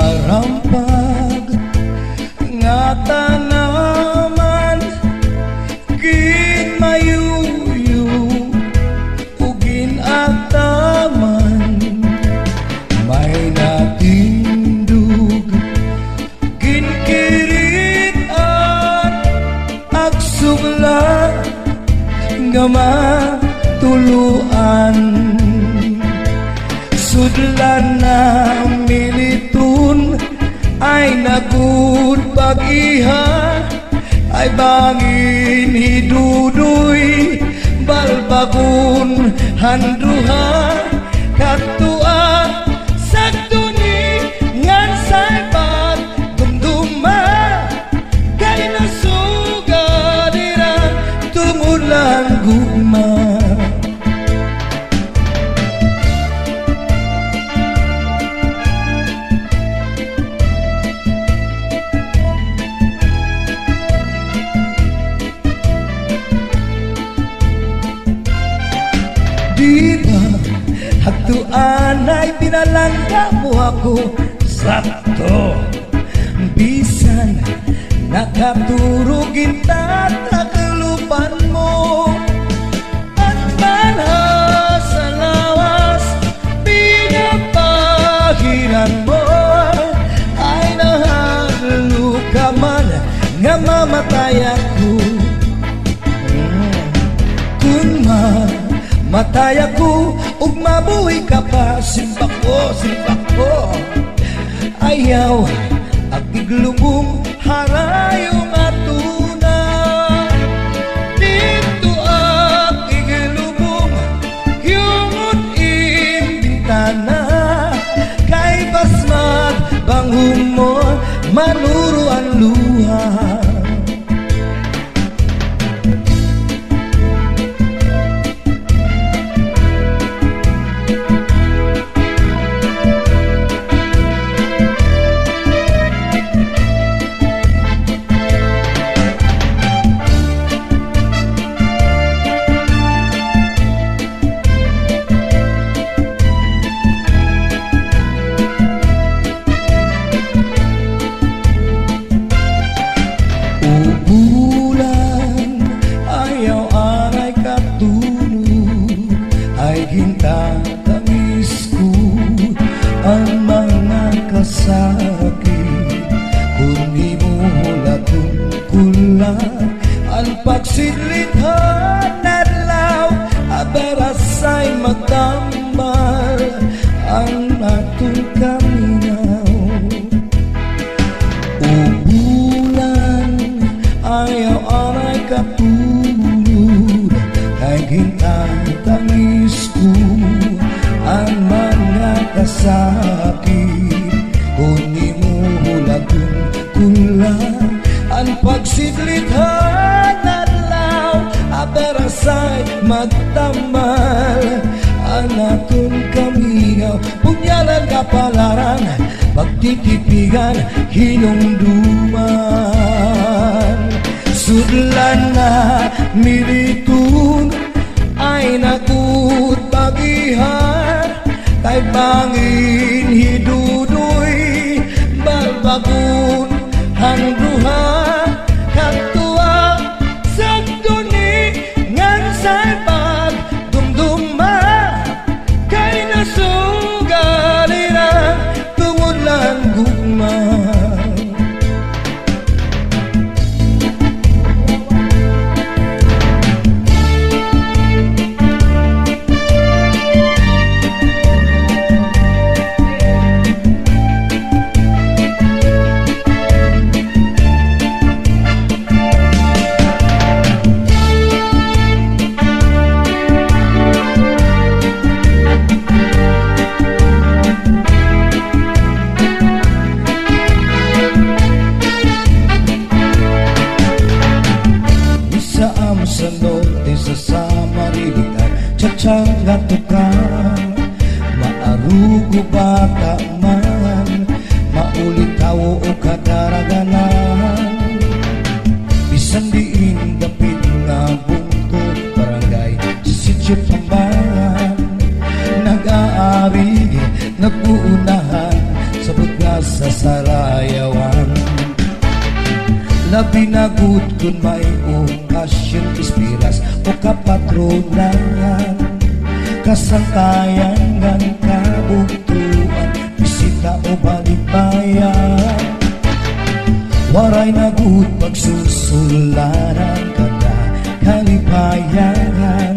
Arampag nga tanaman ginmayuyu ug ginataman may natindog ginkiritan agsugla nga matuluan sudlan na militun ay nagud pag-iha ay bangin hidudoy balbagun handuha katua sagduni ngan saypat dumduma kay nasuga dira tumulang gugma. Diba, hagtuan ay pinalangga mo ako sakto. Bisan, nakaturugin tatakalupan mo. At manha sa lawas, pinapahiran mo. Ay nahalo ka man, nga mamatay ako. Kung matay ako ug mabuhay ka pa, simpak ko ayaw at iglubong harayong atuna dito at iglubong yungot imbintana kay basmag banghum mo manuro ang luha. Tangis ko ang mga kasakit kung di mo natungkulan ang pagsidlithan adlaw abarasay magtambal ang atong kaminaw. O bulan ayaw aray katulog kay gintatangis ko ang mga kasakit kung di mo natungkulan ang pagsidlithan adlaw abarasay magtambal ang atong kaminaw. Punyalan kapalaran pagtitipigan hinungduman sudlan na militun ay nakut pag-ihar kay bangin hidudoy balbagun handuha katua sagduni ngan saypag dumduma kay nasugalira tungod lang gugma. Sa norte sa Marilitan Tsatsanga tukang maarugo bata man maulitaw o kadaraganan bisan diin dapit nga bungkod barangay sa sityo Pambangan nag-aari nag-uunahan sa bugas sa sarayawan. Labi na good kung may okasyon, ispiras o kapatronan, kasangkayan ng kabuktuan, bisita o balikbayan. Waray na good pagsusularan, kada kalipayan,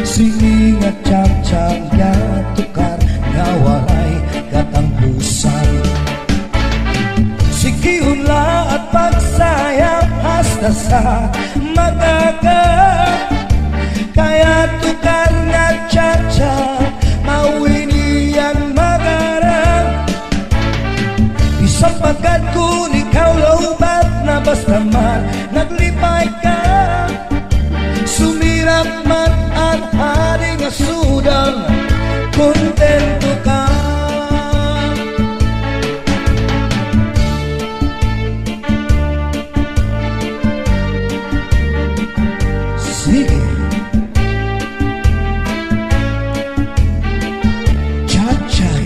sining at tiyag-tiyag tukar nga waray katangpusan. Sikihula at pagsayang hasta sa magagap, kaya tukar nga tiyag-tiyag mawinian magarap. Isang pagkat kung ikaw lobat na basta man naglipay ka, sumirap man ang haring asudang, kontento ka. Sige, Chay-chay.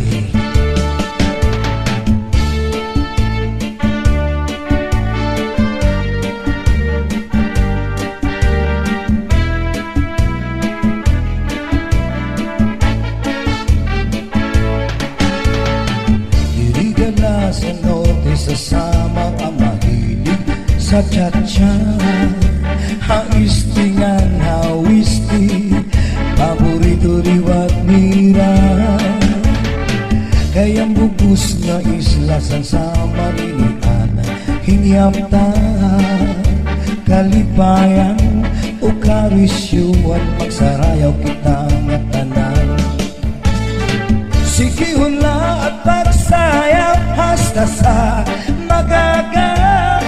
Sa norte sa samang ang mahilig sa cha-cha, haistingan hawisti, paborito riwat nira. Kayang bubus nga isla san sa marinian, hingyam ta kalipayan o karisyuan, magsarayaw kita nga tanan. Sikihula at pagsayaw hasta sa magagap,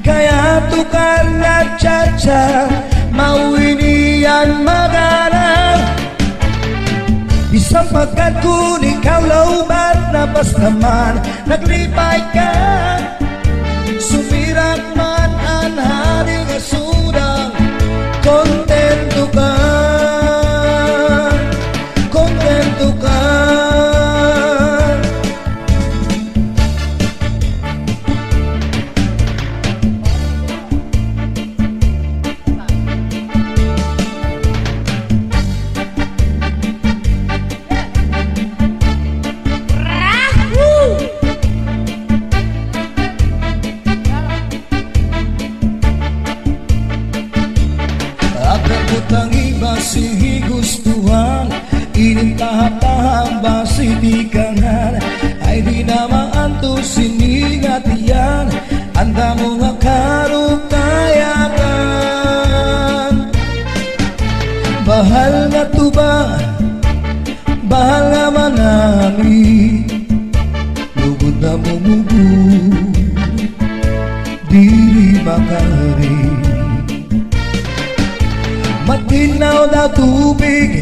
kaya tukar na tiyag-tiyag mawinian magarap. Isang pagkat kung ikaw laubat na basta man naglipay ka, sumirat man ang haring asudang, kontento ka, kontento ka. Ang iba si gustuhan, inintahap-tahap ba si dikangan, ay di na maanto siningat yan, anda mo nga karukayakan. Bahal nga tuba, bahal nga manami, lugod na mumugo, diri makari. Matinaw na tubig,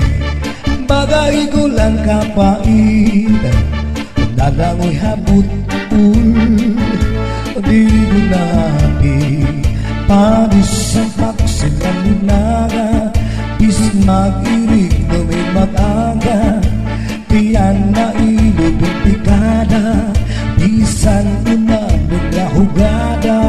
bagay ko lang kapait, dalangoy habut-ul, di ko napi, panis ang paksilang ninaga, is mag-irig na may mag-aga, tiyan na ilubing pikada, bisan unabog na hugada.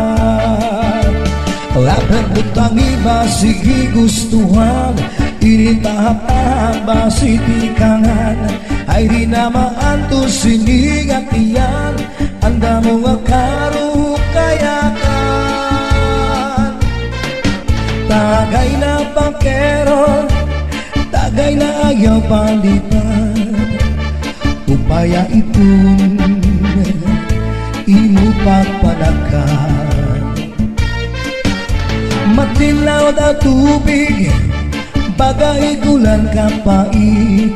Lapar butang iba sige gustuhan, initahap-tahap ba si tikangan, ay di na maanto siningat iyan, anda mo nga karukayakan. Tagay na pangkeron, tagay na ayaw palitan, upaya itun imo pagpanakan. Matilaw na tubig, bagay gulan kapait,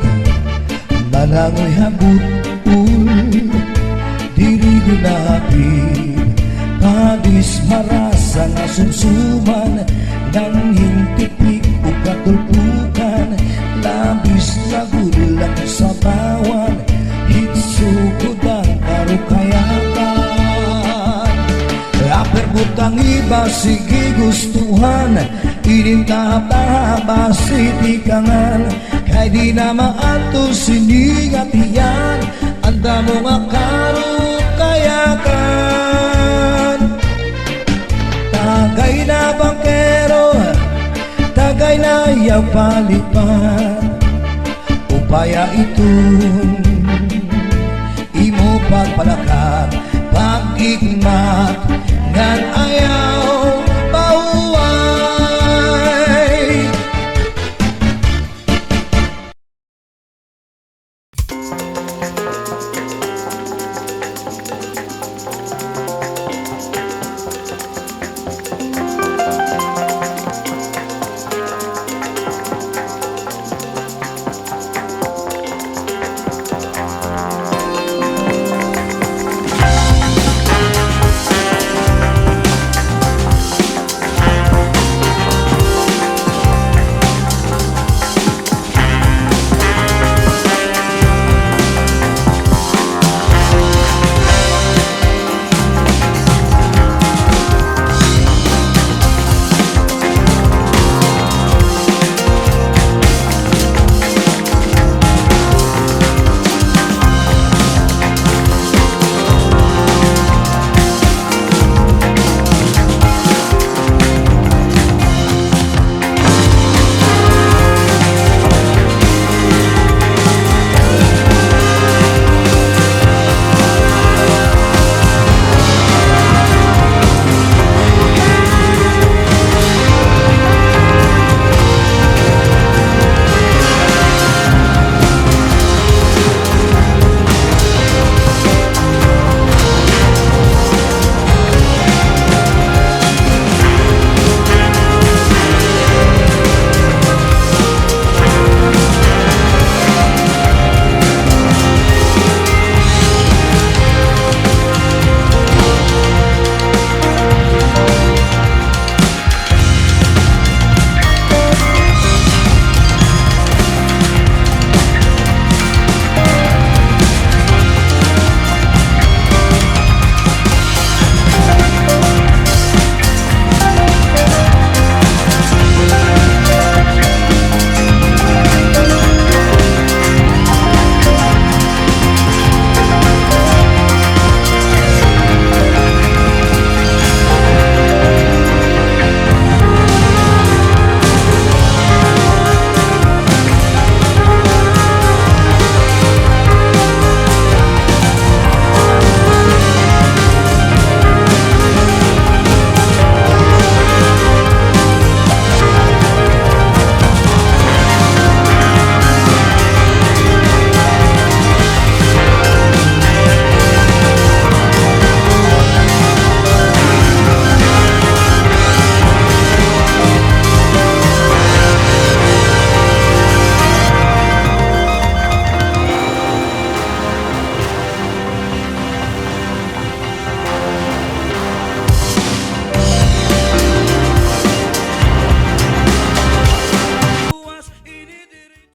malangoy habut-ul, diri gunapit, padis marasa na sumsuman, nang hintipik o katulpukan, labis na gulang sa bawan, hitsugod ang karukayakan. Aperbut ang iba sige gustuhan, inintahap-tahap ba si tikangan, kay di na maanto siningat iyan, anda mo nga karukayakan. ang palipan Upaya itong